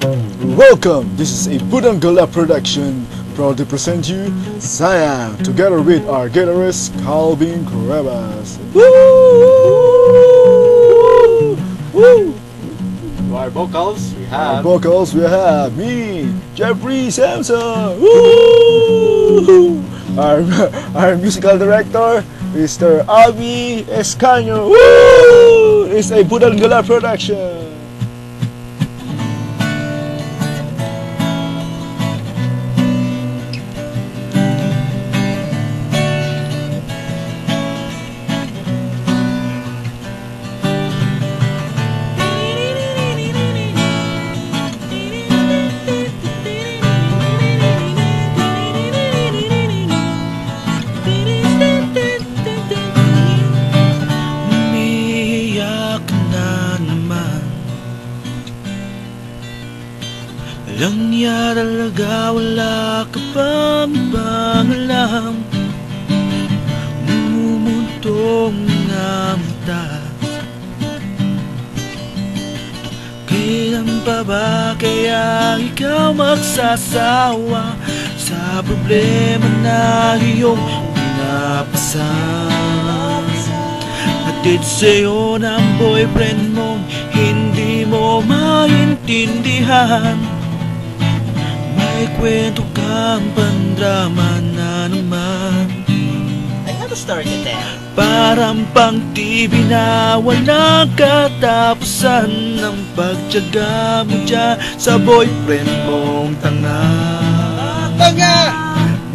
Welcome, this is a Budangala production, proud to present you Sayang, together with our guitarist Calvin Cuevas. Woo! Woo! Our vocals, we have me, Jeffrey Samson. Woo! Our musical director, Mr. Avi Escaño. Woo! It's a Budangala production. Alam niya talaga wala ka pang ibang alam. Mumumuntong mga mata. Kailan pa ba kaya ikaw magsasawa sa problema na iyong pinapasan? Hatid sa'yo ng boyfriend mong hindi mo maintindihan. May kwento kang pandrama na naman. I have a story to tell. Parang pang TV na walang katapusan ng pagtiyaga mo dyan sa boyfriend mong tanga. Tanga!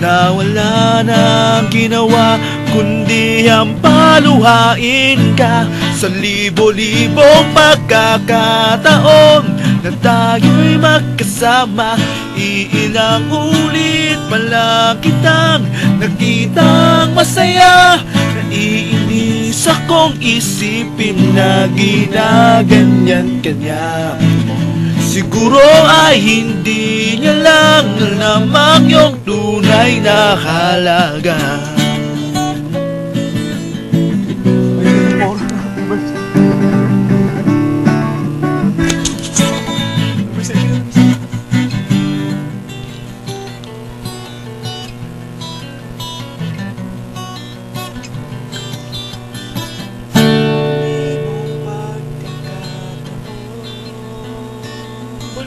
Na wala nang ginawa kundi ang paluhain ka sa libo-libong pagkakataon na tayo'y magkasama. Iilang ulit pa lang kitang nakitang masaya. Naiinis akong isipin na ginaganyan ka niya. Siguro ay hindi niya lang alam yung tunay na halaga.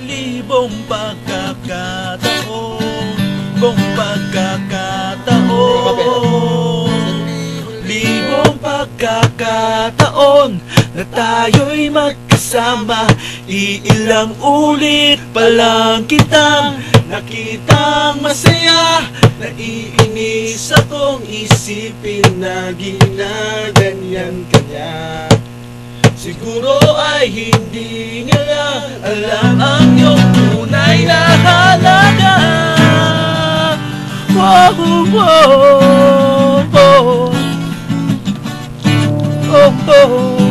Libong pagkakataon, libong pagkakataon na tayo'y magkasama. Iilang ulit pa lang kitang nakitang masaya. Naiinis akong isipin na ginaganyan ka niya. Siguro ay hindi niya lang alam ang iyong tunay na halaga. Oh, oh, oh, oh, oh, oh.